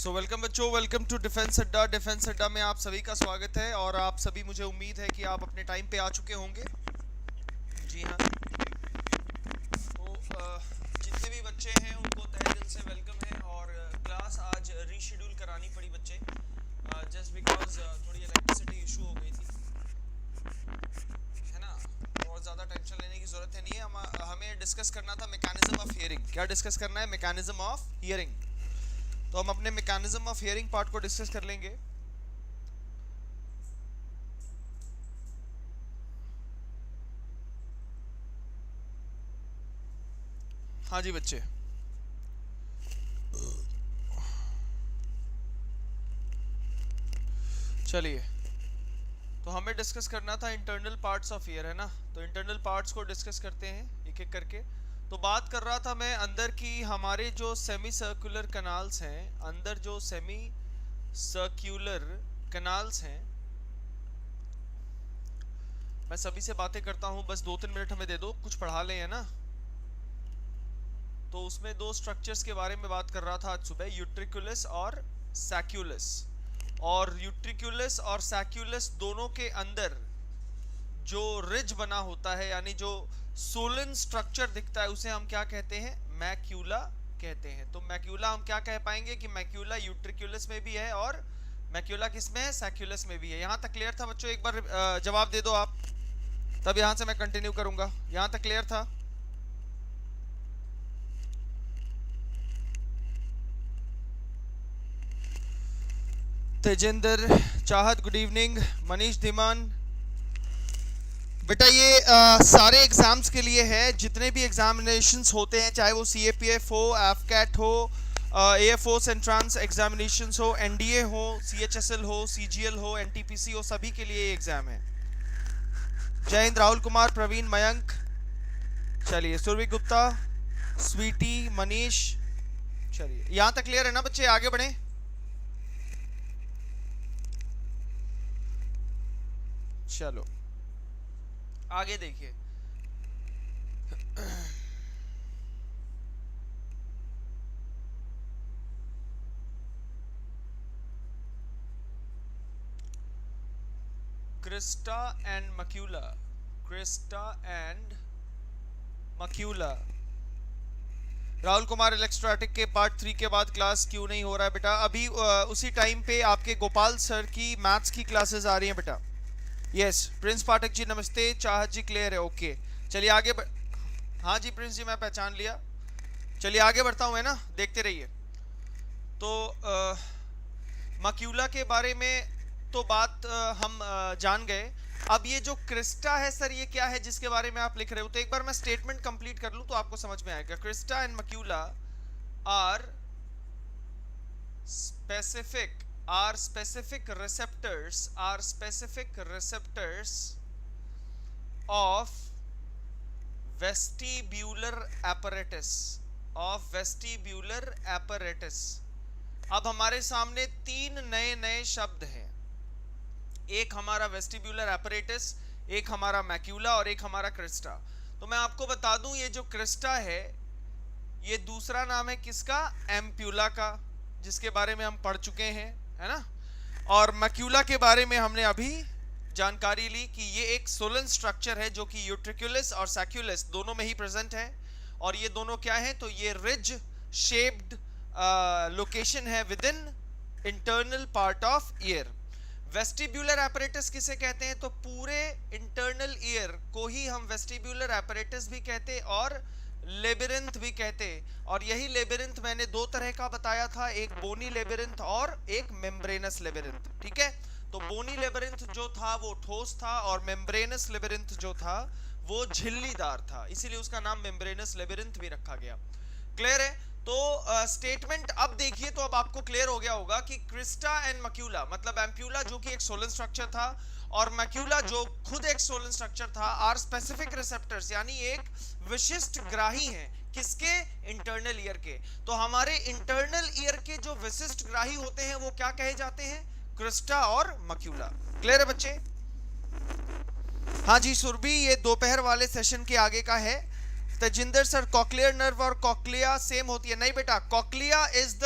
Welcome बच्चों, welcome to defence अड्डा। Defence अड्डा में आप सभी का स्वागत है और आप सभी, मुझे उम्मीद है कि आप अपने टाइम पे आ चुके होंगे। जी हाँ। तो जितने भी बच्चे हैं उनको तहे दिल से वेलकम है। और क्लास आज रीशेड्यूल करानी पड़ी बच्चे, जस्ट बिकॉज थोड़ी इलेक्ट्रिसिटी इशू हो गई थी, है ना। बहुत ज़्यादा टेंशन लेने की ज़रूरत है नहीं है। हमें डिस्कस करना था मैकेनिज्म ऑफ हियरिंग। क्या डिस्कस करना है? Mechanism of hearing. तो हम अपने मैकेनिज्म ऑफ हियरिंग पार्ट को डिस्कस कर लेंगे। हाँ जी बच्चे, चलिए। तो हमें डिस्कस करना था इंटरनल पार्ट्स ऑफ ईयर, है ना। तो इंटरनल पार्ट्स को डिस्कस करते हैं एक एक करके। तो बात कर रहा था मैं अंदर की, हमारे जो सेमी सर्कुलर कनाल्स हैं, अंदर जो सेमी सर्कुलर कनाल्स हैं, मैं सभी से बातें करता हूं, बस 2-3 मिनट हमें दे दो, कुछ पढ़ा लें, है ना। तो उसमें दो स्ट्रक्चर्स के बारे में बात कर रहा था आज सुबह, यूट्रिकुलस और सैक्यूलस। और यूट्रिकुलस और सैक्यूलस दोनों के अंदर जो रिज बना होता है, यानी जो सोलन स्ट्रक्चर दिखता है, उसे हम क्या कहते हैं? मैक्यूला कहते हैं। तो मैक्यूला हम क्या कह पाएंगे कि मैक्यूला यूट्रिकुलस में भी है और मैक्यूला किस में है? सैक्यूलस में भी है। यहां तक क्लियर था बच्चों? एक बार जवाब दे दो आप, तब यहां से मैं कंटिन्यू करूंगा। यहां तक क्लियर था? तेजेंद्र, चाहत, गुड इवनिंग। मनीष धीमान, बेटा ये सारे एग्जाम्स के लिए है। जितने भी एग्जामिनेशंस होते हैं, चाहे वो CAPF हो, एफकैट हो, AFO एंट्रांस एग्जामिनेशंस हो, NDA हो, CHSL हो, CGL हो, NTPC हो, सभी के लिए एग्जाम है। जय हिंद। राहुल कुमार, प्रवीण, मयंक, चलिए, सुरभि गुप्ता, स्वीटी, मनीष, चलिए यहां तक क्लियर है ना बच्चे? आगे बढ़े। चलो आगे देखिए। Crista and macula, crista and macula. Rahul Kumar, electrostatic के पार्ट 3 के बाद क्लास क्यों नहीं हो रहा है बेटा? अभी उसी टाइम पे आपके गोपाल सर की मैथ्स की क्लासेस आ रही हैं बेटा। यस, प्रिंस पाठक जी नमस्ते। चाहत जी क्लियर है? ओके, चलिए आगे हाँ जी प्रिंस जी, मैं पहचान लिया। चलिए आगे बढ़ता हूँ, है ना, देखते रहिए। तो मक्यूला के बारे में तो बात हम जान गए। अब ये जो क्रिस्टा है सर, ये क्या है जिसके बारे में आप लिख रहे हो? तो एक बार मैं स्टेटमेंट कंप्लीट कर लूं तो आपको समझ में आएगा। Crista and macula are specific receptors of vestibular apparatus। अब हमारे सामने 3 नए शब्द हैं। एक हमारा वेस्टिब्यूलर एपरेटस, एक हमारा मैक्यूला और एक हमारा क्रिस्टा। तो मैं आपको बता दूं, ये जो क्रिस्टा है, ये दूसरा नाम है किसका? एम्प्यूला का, जिसके बारे में हम पढ़ चुके हैं, है ना। और मैक्यूला के बारे में हमने अभी जानकारी ली कि ये एक सोलन स्ट्रक्चर है जो कि यूट्रिकुलस और सैक्यूलस दोनों में ही प्रेजेंट है। और ये दोनों क्या है? तो ये रिज शेप्ड लोकेशन है with in internal part of year. Vestibular apparatus किसे कहते हैं? तो पूरे इंटरनल ईयर को ही हम वेस्टिब्यूलर एपरेटस भी कहते और लेबिरिंथ भी कहते। और यही लेबिरिंथ मैंने दो तरह का बताया था, एक बोनी लेबिरिंथ और एक मेम्ब्रेनस लेबिरिंथ। ठीक है, तो बोनी लेबिरिंथ जो था वो ठोस था और मेम्ब्रेनस लेबिरिंथ जो था वो झिल्लीदार था, इसीलिए उसका नाम मेम्ब्रेनस लेबिरिंथ भी रखा गया। क्लियर है? तो स्टेटमेंट अब देखिए, तो अब आपको क्लियर हो गया होगा कि क्रिस्टा एंड मक्यूला, मतलब एम्प्यूला जो कि एक सोलन स्ट्रक्चर था और मैक्यूला जो खुद एक सोलन स्ट्रक्चर था, आर स्पेसिफिक रिसेप्टर्स, यानी एक विशिष्ट ग्राही हैं। किसके? इंटरनल ईयर के। तो हमारे इंटरनल ईयर के जो विशिष्ट ग्राही होते हैं वो क्या कहे जाते हैं? क्रिस्टा और मक्यूला। क्लियर है बच्चे? हाँ जी सुरभि, ये दोपहर वाले सेशन के आगे का है। तेजिंदर सर, कॉक्लियर नर्व और कॉक्लिया सेम होती है? नहीं बेटा, cochlea is the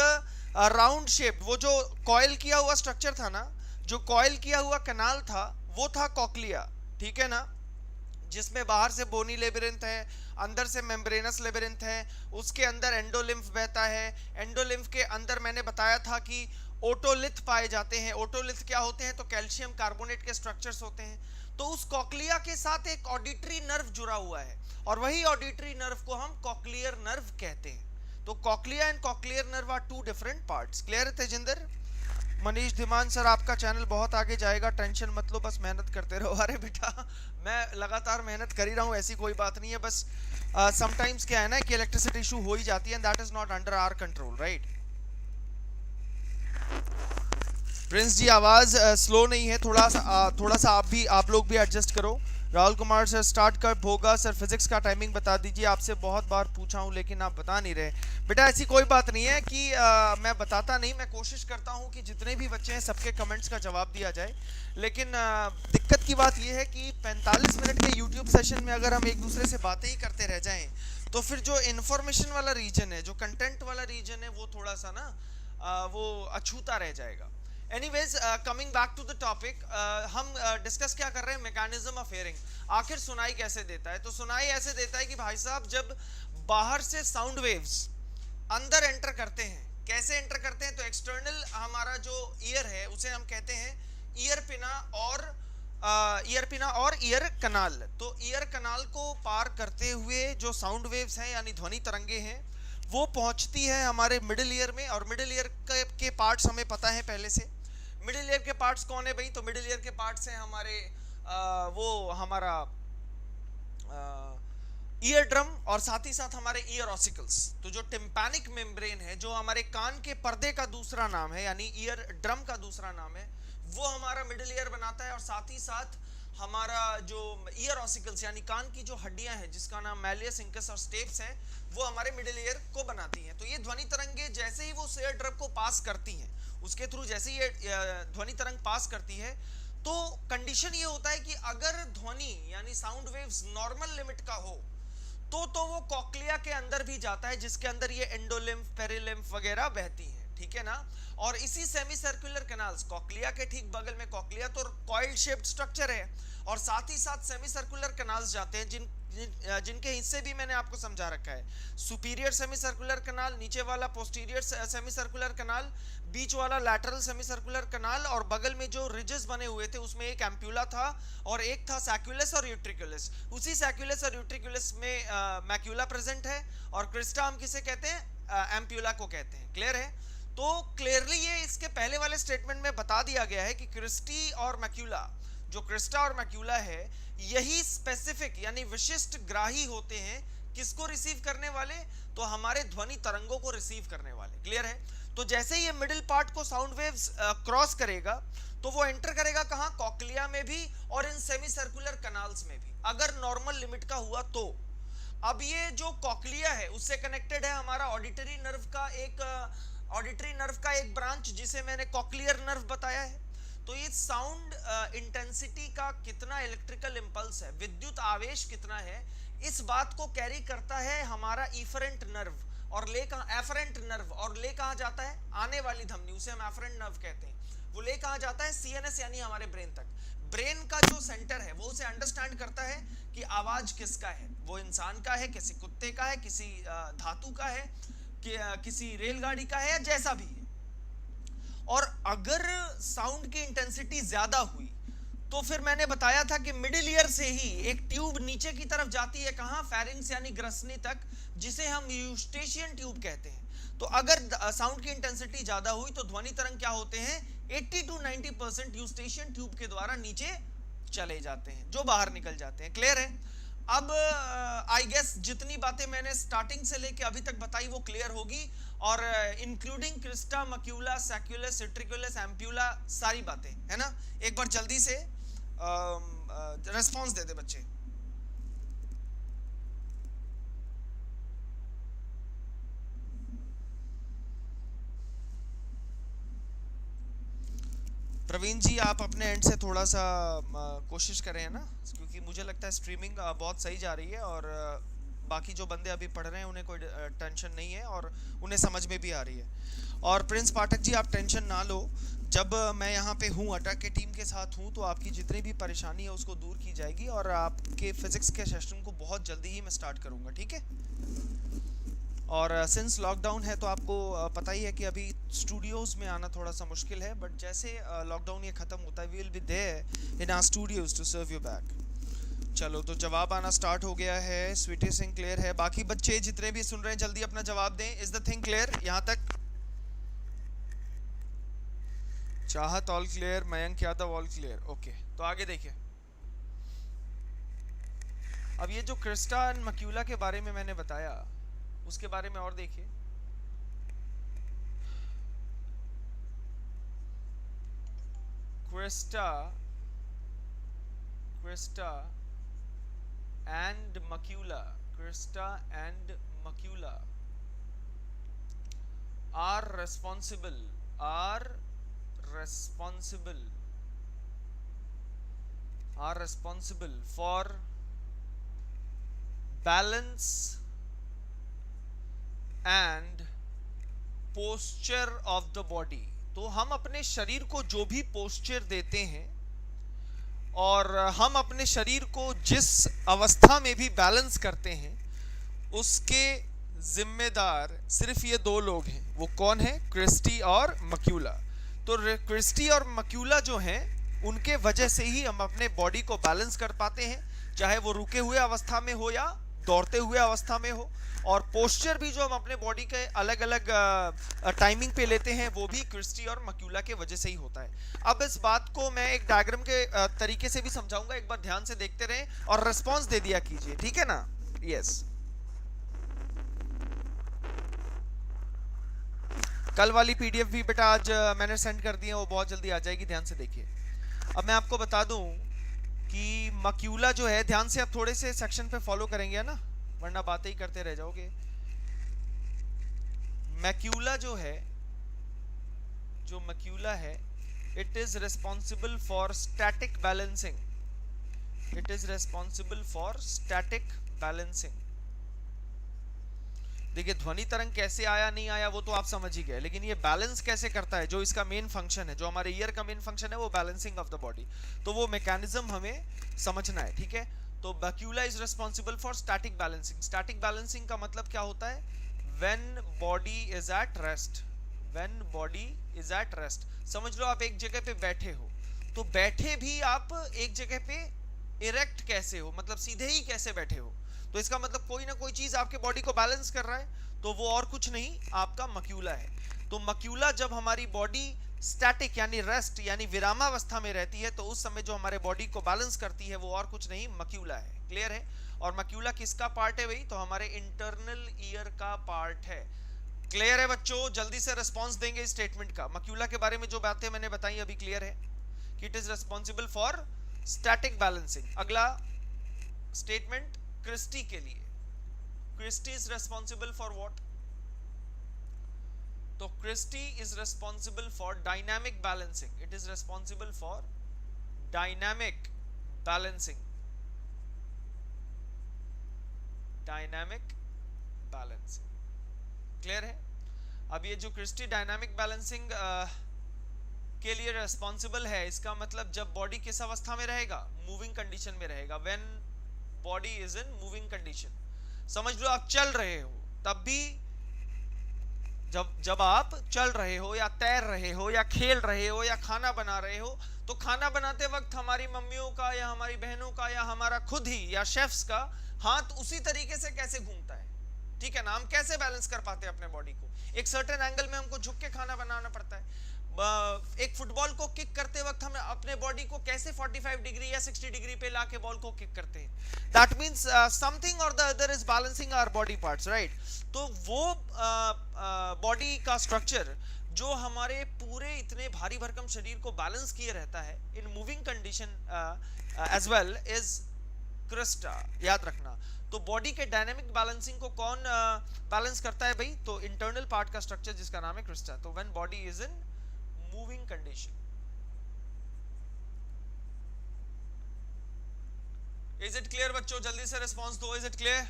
round shape, वो जो कॉइल किया हुआ स्ट्रक्चर था ना, जो कॉइल किया हुआ कैनाल था, वो था कॉक्लिया, ठीक है ना, जिसमें बाहर से बोनी लेबिरिंथ है, अंदर से मेम्ब्रेनस लेबिरिंथ है, उसके अंदर एंडोलिम्फ बहता है। एंडोलिम्फ के अंदर मैंने बताया था कि ओटोलिथ पाए जाते हैं। ओटोलिथ क्या होते हैं? तो कैल्शियम कार्बोनेट के स्ट्रक्चर्स होते हैं। तो उस कॉक्लिया के साथ एक ऑडिटरी नर्व जुड़ा हुआ है, और वही ऑडिटरी नर्व को हम कॉक्लियर नर्व कहते हैं। तो cochlea and cochlear nerve are two different parts. Clear है तेजिंदर? मनीष धीमान सर, आपका चैनल बहुत आगे जाएगा, टेंशन मत लो, बस मेहनत करते रहो। अरे बेटा, मैं लगातार मेहनत कर ही रहा हूँ, ऐसी कोई बात नहीं है। बस समटाइम्स क्या है ना कि इलेक्ट्रिसिटी इशू हो ही जाती है, and that is not under our control, right? Prince ji, आवाज स्लो नहीं है, थोड़ा सा आप लोग भी एडजस्ट करो। राहुल कुमार सर, स्टार्ट कब होगा सर? फिजिक्स का टाइमिंग बता दीजिए, आपसे बहुत बार पूछा हूं लेकिन आप बता नहीं रहे। बेटा ऐसी कोई बात नहीं है कि मैं बताता नहीं, मैं कोशिश करता हूं कि जितने भी बच्चे हैं सबके कमेंट्स का जवाब दिया जाए। लेकिन दिक्कत की बात यह है कि 45 मिनट के यूट्यूब सेशन में अगर हम एक दूसरे से बातें ही करते रह जाएं, तो फिर जो इन्फॉर्मेशन वाला रीजन है, जो कंटेंट वाला रीजन है, वो थोड़ा सा ना वो अछूता रह जाएगा। Anyways, coming back to the topic, हम डिस्कस क्या कर रहे हैं? Mechanism of hearing. आखिर सुनाई कैसे देता है? तो सुनाई ऐसे देता है कि भाई साहब, जब बाहर से साउंड वेव्स अंदर एंटर करते हैं, कैसे एंटर करते हैं? तो एक्सटर्नल हमारा जो ईयर है उसे हम कहते हैं ईयर पिना और ईयर कनाल। तो ईयर कनाल को पार करते हुए जो साउंड वेव्स हैं यानी ध्वनि तरंगे हैं, वो पहुंचती है हमारे मिडिल ईयर में। और मिडिल ईयर के पार्ट्स हमें पता है पहले से। मिडिल ईयर के पार्ट्स कौन है भाई? तो मिडिल ईयर के पार्ट्स हैं हमारे वो हमारा ईयर ड्रम, और साथ ही साथ हमारे ईयर ऑसिकल्स। तो जो टिम्पैनिक मेम्ब्रेन है, जो हमारे कान के पर्दे का दूसरा नाम है, यानी ईयर ड्रम का दूसरा नाम है, वो हमारा मिडिल ईयर बनाता है। और साथ ही साथ हमारा जो ईयर ऑसिकल्स यानी कान की जो हड्डियां हैं, जिसका नाम मैलियस, इंकस और स्टेप्स है, वो हमारे मिडिल ईयर को बनाती हैं। तो ये ध्वनि तरंगे जैसे ही वो ईयर ड्रम को पास करती हैं, उसके थ्रू जैसे ही ये ध्वनि तरंग पास करती है, तो कंडीशन ये होता है कि अगर ध्वनि यानी साउंड वेव्स नॉर्मल लिमिट का हो, तो वो कॉक्लिया के अंदर भी जाता है, जिसके अंदर ये एंडोलिम्फ, पेरिलिम्फ वगैरह बहती है, ठीक है ना। और इसी सेमी सर्कुलर कैनाल्स, कॉक्लिया के ठीक बगल में, कॉक्लिया तो कॉइल शेप्ड स्ट्रक्चर है, और साथ ही साथ सेमी सर्कुलर कैनाल्स जाते हैं, जिनके हिस्से भी मैंने आपको समझा रखा है। सुपीरियर सेमी सर्कुलर कैनाल, नीचे वाला पोस्टीरियर सेमी सर्कुलर कैनाल, बीच वाला लैटरल सेमी सर्कुलर कैनाल, और बगल में जो रिजेस बने हुए थे उसमें एक एम्प्यूला था और एक था सैक्युलस और यूट्रिकुलस। उसी सैक्युलस और यूट्रिकुलस में मैक्यूला प्रेजेंट है, और क्रिस्टा हम किसे कहते हैं? एम्प्यूला को कहते हैं। क्लियर है? तो क्लियरली ये इसके पहले वाले स्टेटमेंट में बता दिया गया है कि क्रिस्टी और मैक्यूला, जो क्रिस्टा और मैक्यूला है, यही स्पेसिफिक यानी विशिष्ट ग्राही होते हैं। किसको रिसीव करने वाले? तो हमारे ध्वनि तरंगों को रिसीव करने वाले। क्लियर है? तो जैसे ये मिडिल पार्ट को साउंड वेव्स क्रॉस करेगा, तो वो एंटर करेगा कहां? कॉक्लिया में भी और इन सेमी सर्कुलर कैनाल्स में भी, अगर नॉर्मल लिमिट का हुआ तो। अब ये जो कॉक्लिया है उससे कनेक्टेड है हमारा ऑडिटरी नर्व का एक ब्रांच, जिसे मैंने कॉक्लियर नर्व बताया है। तो ये साउंड इंटेंसिटी का कितना इलेक्ट्रिकल इंपल्स है, विद्युत आवेश कितना है, इस बात को कैरी करता है हमारा इफरेंट नर्व, और ले कहां? Afferent nerve. और ले कहां जाता है? आने वाली धमनी, उसे हम एफरेंट नर्व कहते हैं। वो ले कहां जाता है? सीएनएस यानी हमारे ब्रेन तक। ब्रेन का जो सेंटर है वो उसे अंडरस्टैंड करता है कि आवाज किसका है, वो इंसान का है, किसी कुत्ते का है, किसी धातु का है, किसी रेलगाड़ी का है, या जैसा भी है। और अगर साउंड की इंटेंसिटी ज्यादा हुई, तो फिर मैंने बताया था कि मिडिल ईयर से ही एक ट्यूब नीचे की तरफ जाती है, कहां? फेरिंग्स यानी ग्रसनी तक, जिसे हम यूस्टेशियन ट्यूब कहते हैं। तो अगर साउंड की इंटेंसिटी ज्यादा हुई तो ध्वनि तरंग क्या होते हैं? 80 to 90% यूस्टेशियन ट्यूब के द्वारा नीचे चले जाते हैं, जो बाहर निकल जाते हैं। क्लियर है? अब आई गेस जितनी बातें मैंने स्टार्टिंग से लेके अभी तक बताई वो क्लियर होगी, और इंक्लूडिंग क्रिस्टा, मक्यूला, सैक्युलस, यूट्रिकुलस, एम्प्यूला, सारी बातें, है ना। एक बार जल्दी से रेस्पॉन्स दे दे बच्चे। प्रवीण जी, आप अपने एंड से थोड़ा सा कोशिश करें, है ना, क्योंकि मुझे लगता है स्ट्रीमिंग बहुत सही जा रही है, और बाकी जो बंदे अभी पढ़ रहे हैं उन्हें कोई टेंशन नहीं है और उन्हें समझ में भी आ रही है। और प्रिंस पाठक जी आप टेंशन ना लो, जब मैं यहाँ पे हूँ अटैक के टीम के साथ हूँ तो आपकी जितनी भी परेशानी है उसको दूर की जाएगी और आपके फिजिक्स के सेशन को बहुत जल्दी ही मैं स्टार्ट करूँगा, ठीक है। और सिंस लॉकडाउन है तो आपको पता ही है कि अभी स्टूडियोज में आना थोड़ा सा मुश्किल है, बट जैसे लॉकडाउन ये ख़त्म होता है we will be there in our studios to serve you back. चलो तो जवाब आना स्टार्ट हो गया है। स्वीटी सिंह क्लियर है, बाकी बच्चे जितने भी सुन रहे हैं जल्दी अपना जवाब दें। इज द थिंग क्लियर यहाँ तक? चाहत all clear, Mayank Yadav all clear, okay. तो आगे देखिए, अब ये जो क्रिस्टा एंड मक्यूला के बारे में मैंने बताया उसके बारे में और देखिए। Crista and macula, crista and macula are responsible for balance and posture of the body। तो हम अपने शरीर को जो भी पोस्चर देते हैं और हम अपने शरीर को जिस अवस्था में भी बैलेंस करते हैं उसके जिम्मेदार सिर्फ ये दो लोग हैं। वो कौन है? क्रिस्टी और मक्यूला। तो क्रिस्टी और मक्यूला जो हैं उनके वजह से ही हम अपने बॉडी को बैलेंस कर पाते हैं, चाहे वो रुके हुए अवस्था में हो या दौड़ते हुए अवस्था में हो। और पोस्चर भी जो हम अपने बॉडी के अलग अलग टाइमिंग पे लेते हैं वो भी क्रिस्टी और मक्यूला के वजह से ही होता है। अब इस बात को मैं एक डायग्राम के तरीके से भी समझाऊंगा, एक बार ध्यान से देखते रहें और रिस्पॉन्स दे दिया कीजिए, ठीक है ना? यस। कल वाली पीडीएफ भी बेटा आज मैंने सेंड कर दी है, वो बहुत जल्दी आ जाएगी, ध्यान से देखिए। अब मैं आपको बता दूं कि मक्यूला जो है, ध्यान से आप थोड़े से सेक्शन पे फॉलो करेंगे ना, वरना बातें ही करते रह जाओगे। मक्यूला जो मक्यूला है it is responsible for static balancing. It is responsible for static balancing. देखिए ध्वनि तरंग कैसे आया नहीं आया वो तो आप समझ ही गए, लेकिन ये बैलेंस कैसे करता है, जो इसका मेन फंक्शन है, जो हमारे ईयर का मेन फंक्शन है वो बैलेंसिंग ऑफ द बॉडी, तो वो मैकेनिज्म हमें समझना है, ठीक है। तो macula is responsible for static balancing. Static balancing का मतलब क्या होता है? When body is at rest. When body is at rest, समझ लो आप एक जगह पे बैठे हो, तो बैठे भी आप एक जगह पे इरेक्ट कैसे हो, मतलब सीधे ही कैसे बैठे हो, तो इसका मतलब कोई ना कोई चीज आपके बॉडी को बैलेंस कर रहा है, तो वो और कुछ नहीं आपका मक्यूला है। तो मक्यूला जब हमारी बॉडी स्टैटिक यानी रेस्ट यानी विरामावस्था में रहती है तो उस समय जो हमारे बॉडी को बैलेंस करती है वो और कुछ नहीं मक्यूला है। क्लियर है? और मक्यूला किसका पार्ट है भाई? तो हमारे इंटरनल ईयर का पार्ट है। क्लियर है बच्चों? जल्दी से रिस्पॉन्स देंगे इस स्टेटमेंट का। मक्यूला के बारे में जो बातें मैंने बताई अभी क्लियर है कि it is responsible for static balancing. अगला स्टेटमेंट क्रिस्टी के लिए, cristae is responsible for what? तो cristae is responsible for dynamic balancing. It is responsible for dynamic balancing. Dynamic balancing clear है? अब ये जो क्रिस्टी डायनामिक बैलेंसिंग के लिए रिस्पॉन्सिबल है, इसका मतलब जब बॉडी किस अवस्था में रहेगा? मूविंग कंडीशन में रहेगा। When body is in moving condition, समझ लो आप चल रहे हो, तब भी जब आप चल रहे हो या तैर रहे हो या खेल रहे हो या खाना बना रहे हो, तो खाना बनाते वक्त हमारी मम्मियों का या हमारी बहनों का या हमारा खुद ही या शेफ्स का हाथ उसी तरीके से कैसे घूमता है, ठीक है ना? हम कैसे बैलेंस कर पाते हैं अपने बॉडी को? एक सर्टेन एंगल में हमको झुक के खाना बनाना पड़ता है। एक फुटबॉल को किक करते वक्त हम अपने बॉडी को कैसे 45 डिग्री या 60 डिग्री पे लाके बॉल को किक करते हैं? दैट मींस समथिंग और the other is balancing our body parts, right? तो वो बॉडी का स्ट्रक्चर जो हमारे पूरे इतने भारी भरकम शरीर को बैलेंस किए रहता है in moving condition as well is crista. याद रखना। तो बॉडी के डायनामिक बैलेंसिंग को कौन बैलेंस करता है भाई? तो इंटरनल पार्ट का स्ट्रक्चर जिसका नाम है क्रिस्टा। तो when body is in moving condition, is it clear बच्चों? जल्दी से रिस्पॉन्स दो। Is it clear?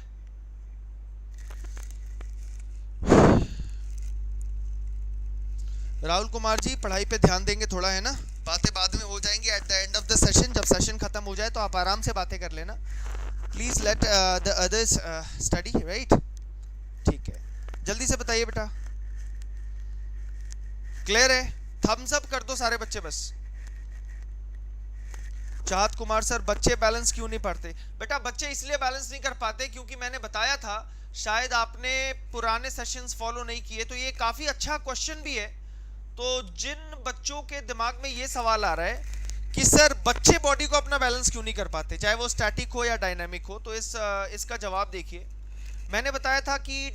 Rahul Kumar ji पढ़ाई पे ध्यान देंगे थोड़ा, है ना, बातें बाद में हो जाएंगी at the end of the session. जब सेशन खत्म हो जाए तो आप आराम से बातें कर लेना। Please let the others study, right? ठीक है, जल्दी से बताइए बेटा, क्लियर है? थम्स अप कर दो सारे बच्चे बस। चाहत कुमार सर, बच्चे बैलेंस क्यों नहीं पढ़ते? बेटा बच्चे इसलिए बैलेंस नहीं कर पाते क्योंकि मैंने बताया था, शायद आपने पुराने सेशंस फॉलो नहीं किए, तो ये काफी अच्छा क्वेश्चन भी है। तो जिन बच्चों के दिमाग में ये सवाल आ रहा है कि सर बच्चे बॉडी को अपना बैलेंस क्यों नहीं कर पाते, चाहे वो स्टैटिक हो या डायनामिक हो, तो इसका जवाब देखिए। मैंने बताया था कि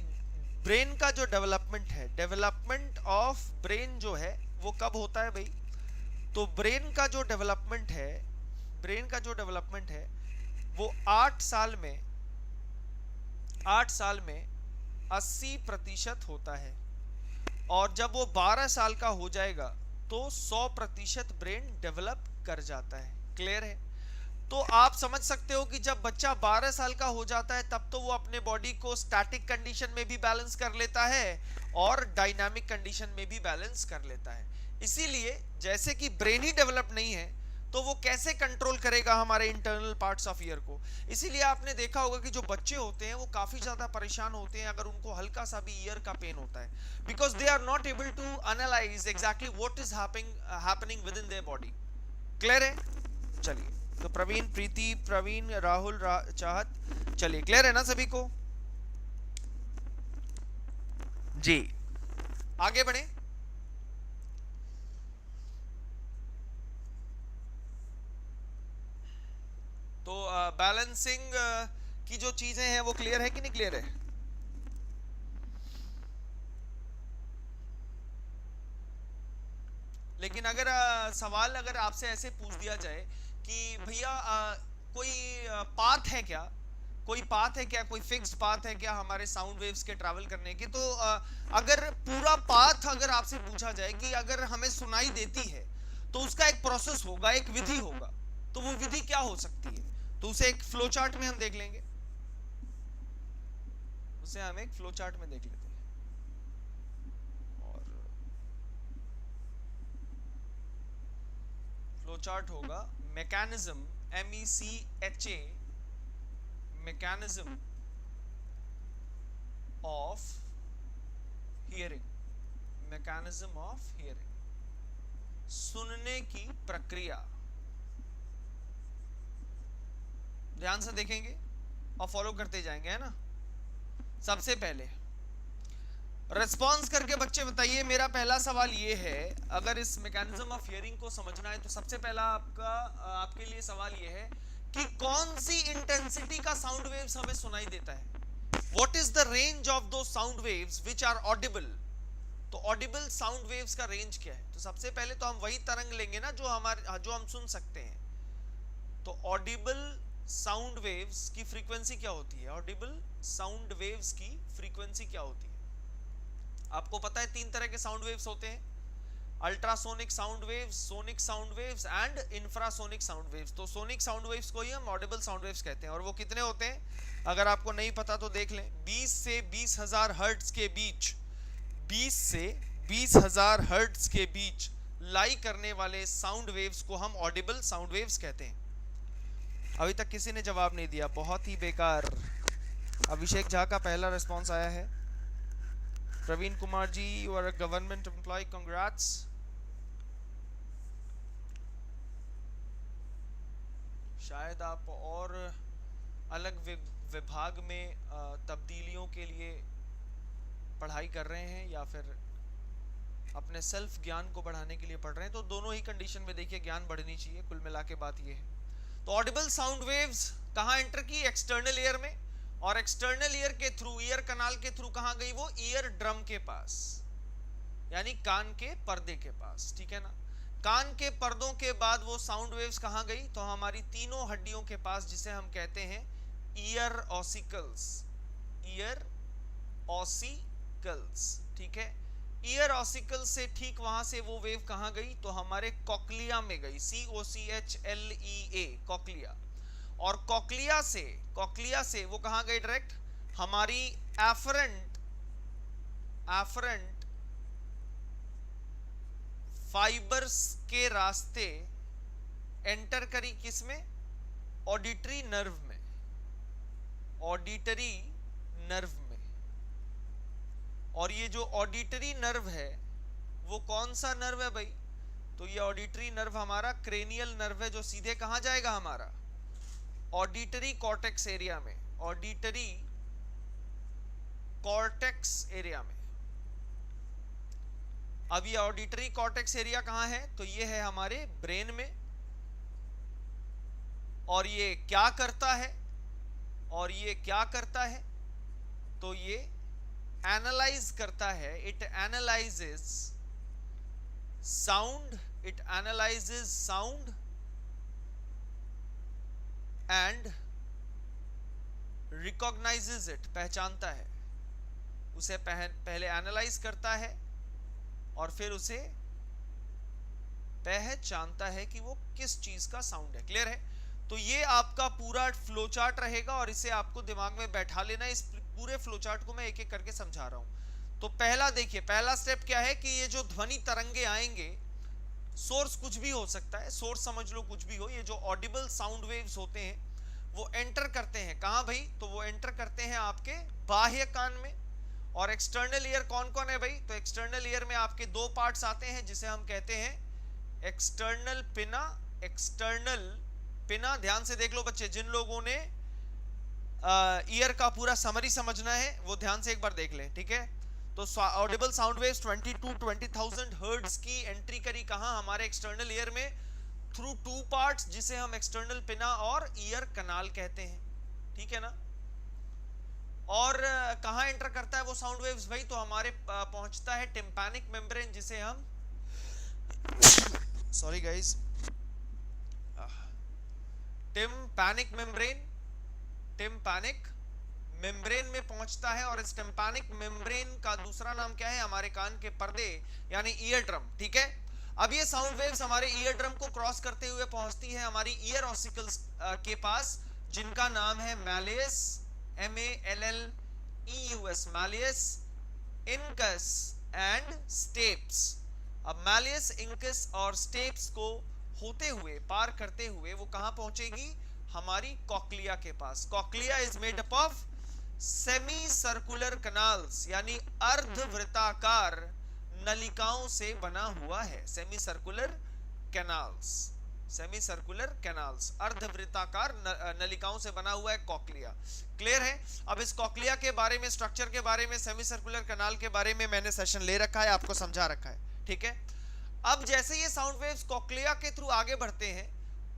ब्रेन का जो डेवलपमेंट है, डेवलपमेंट ऑफ ब्रेन जो है वो कब होता है भाई? तो ब्रेन का जो डेवलपमेंट है, ब्रेन का जो डेवलपमेंट है वो 8 साल में 80% होता है, और जब वो 12 साल का हो जाएगा तो 100% ब्रेन डेवलप कर जाता है। क्लियर है? तो आप समझ सकते हो कि जब बच्चा 12 साल का हो जाता है तब तो वो अपने बॉडी को स्टैटिक कंडीशन में भी बैलेंस कर लेता है और डायनामिक कंडीशन में भी बैलेंस कर लेता है। इसीलिए जैसे कि ब्रेन ही डेवलप नहीं है तो वो कैसे कंट्रोल करेगा हमारे इंटरनल पार्ट्स ऑफ ईयर को? इसीलिए आपने देखा होगा कि जो बच्चे होते हैं वो काफी ज्यादा परेशान होते हैं अगर उनको हल्का सा भी ईयर का पेन होता है, because they are not able to analyse exactly what is happening within their body. Clear है? चलिए, तो प्रवीण, प्रीति, प्रवीण, राहुल, चाहत, चलिए क्लियर है ना सभी को? जी, आगे बढ़े। तो बैलेंसिंग की जो चीजें हैं वो क्लियर है कि नहीं क्लियर है? लेकिन अगर सवाल अगर आपसे ऐसे पूछ दिया जाए कि भैया कोई पाथ है क्या, कोई पाथ है क्या, कोई फिक्स्ड पाथ है क्या हमारे साउंड वेव्स के ट्रैवल करने की, तो अगर पूरा पाथ अगर आपसे पूछा जाए कि अगर हमें सुनाई देती है तो उसका एक प्रोसेस होगा, एक विधि होगा, तो वो विधि क्या हो सकती है? तो उसे एक फ्लो चार्ट में हम देख लेंगे, उसे हम एक फ्लो चार्ट में देख लेते हैं। और फ्लो चार्ट होगा mechanism, MECHA, mechanism of hearing, mechanism of hearing, सुनने की प्रक्रिया। ध्यान से देखेंगे और फॉलो करते जाएंगे, है ना? सबसे पहले रिस्पॉन्स करके बच्चे बताइए। मेरा पहला सवाल ये है, अगर इस मैकेनिज्म ऑफ हियरिंग को समझना है तो सबसे पहला आपके लिए सवाल ये है कि कौन सी इंटेंसिटी का साउंड वेव्स हमें सुनाई देता है? What is the range of दो sound waves which are audible? तो ऑडिबल साउंड वेव्स का रेंज क्या है? तो सबसे पहले तो हम वही तरंग लेंगे ना जो हम सुन सकते हैं। तो ऑडिबल साउंड वेव्स की फ्रीक्वेंसी क्या होती है? ऑडिबल साउंड वेव्स की फ्रीक्वेंसी क्या होती है? आपको पता है 3 तरह के साउंड वेव्स होते हैं, ultrasonic sound waves, sonic sound waves and infrasonic sound waves. तो सोनिक साउंड वेव्स को ही हम ऑडिबल साउंड वेव्स कहते हैं, और वो कितने होते हैं अगर आपको नहीं पता तो देख लें। 20 से 20,000 हर्ट्ज के बीच, 20 से 20,000 हर्ट्ज के बीच लाई करने वाले साउंड वेव्स को हम ऑडिबल साउंड वेव्स कहते हैं। अभी तक किसी ने जवाब नहीं दिया, बहुत ही बेकार। अभिषेक झा का पहला रिस्पॉन्स आया है। Praveen Kumar ji, you are a government employ, congrats. शायद आप और अलग विभाग में तब्दीलियों के लिए पढ़ाई कर रहे हैं या फिर अपने सेल्फ ज्ञान को बढ़ाने के लिए पढ़ रहे हैं, तो दोनों ही कंडीशन में देखिए ज्ञान बढ़नी चाहिए। कुल मिला के बात ये है। तो ऑडिबल साउंड वेव्स कहां एंटर की? एक्सटर्नल ईयर में, और एक्सटर्नल ईयर के थ्रू, ईयर कनाल के थ्रू कहां गई? वो ईयर ड्रम के पास, यानी कान के पर्दे के पास, ठीक है ना? कान के पर्दों के बाद वो साउंड वेव्स कहां गई? तो हमारी तीनों हड्डियों के पास, जिसे हम कहते हैं ईयर ऑसिकल्स, ईयर ऑसिकल्स, ठीक है? ईयर ऑसिकल से ठीक वहां से वो वेव कहां गई? तो हमारे कॉक्लिया में गई, COCHLEA, कॉक्लिया। और कॉक्लिया से वो कहां गई? डायरेक्ट हमारी एफरेंट फाइबर्स के रास्ते एंटर करी, किस में? ऑडिटरी नर्व में, ऑडिटरी नर्व में। और ये जो ऑडिटरी नर्व है वो कौन सा नर्व है भाई? तो ये ऑडिटरी नर्व हमारा क्रेनियल नर्व है, जो सीधे कहां जाएगा? हमारा ऑडिटरी कॉर्टेक्स एरिया में, ऑडिटरी कॉर्टेक्स एरिया में। अब ये ऑडिटरी कॉर्टेक्स एरिया कहां है? तो ये है हमारे ब्रेन में। और ये क्या करता है? और ये क्या करता है? तो ये एनालाइज करता है, it analyses sound, it analyses sound and recognises it, पहचानता है उसे, पहले एनालाइज करता है और फिर उसे पहचानता है कि वो किस चीज का साउंड है। क्लियर है? तो ये आपका पूरा फ्लो चार्ट रहेगा और इसे आपको दिमाग में बैठा लेना। इस पूरे फ्लो चार्ट को मैं एक एक करके समझा रहा हूं। तो पहला देखिए, पहला स्टेप क्या है कि ये जो ध्वनि तरंगे आएंगे, सोर्स कुछ भी हो सकता है, सोर्स समझ लो कुछ भी हो, ये जो ऑडिबल साउंड वेव्स होते हैं वो एंटर करते हैं कहां भाई? तो वो एंटर करते हैं आपके बाह्य कान में। और एक्सटर्नल ईयर कौन कौन है भाई? तो एक्सटर्नल ईयर में आपके दो पार्ट्स आते हैं जिसे हम कहते हैं एक्सटर्नल पिना, एक्सटर्नल पिना। ध्यान से देख लो बच्चे, जिन लोगों ने ईयर का पूरा समरी समझना है वो ध्यान से एक बार देख लें, ठीक है? तो ऑडिबल साउंड वेव्स 20,000 हर्ट्ज की एंट्री करी कहां? हमारे एक्सटर्नल ईयर में, थ्रू टू पार्ट्स जिसे हम एक्सटर्नल पिना और ईयर कनाल कहते हैं, ठीक है ना? और कहां एंटर करता है वो साउंड वेव्स भाई? तो हमारे पहुंचता है टिम्पैनिक मेम्ब्रेन, जिसे हम sorry guys, tympanic membrane, tympanic membrane में पहुंचता है। और इस टिम्पैनिक मेम्ब्रेन का दूसरा नाम क्या है? हमारे कान के पर्दे यानी ईयर ड्रम, ठीक है? अब ये साउंड वेव्स हमारे ईयर ड्रम को क्रॉस करते हुए पहुंचती है हमारी ईयर ऑसिकल्स के पास, जिनका नाम है malleus, MALLEUS, malleus, incus and steps. अब मैलियस, इंकस और स्टेप्स को होते हुए, पार करते हुए वो कहां पहुंचेगी? हमारी कॉक्लिया के पास। Cochlea is made up of semi circular canals, यानी अर्धवृत्ताकार नलिकाओं से बना हुआ है। Semi circular canals, semi circular canals, अर्धवृत्ताकार नलिकाओं से बना हुआ है कॉक्लिया। क्लियर है? अब इस कॉक्लिया के बारे में, स्ट्रक्चर के बारे में, सेमी सर्कुलर कैनाल के बारे में मैंने सेशन ले रखा है, आपको समझा रखा है, ठीक है? अब जैसे ये साउंड वेव्स कॉक्लिया के थ्रू आगे बढ़ते हैं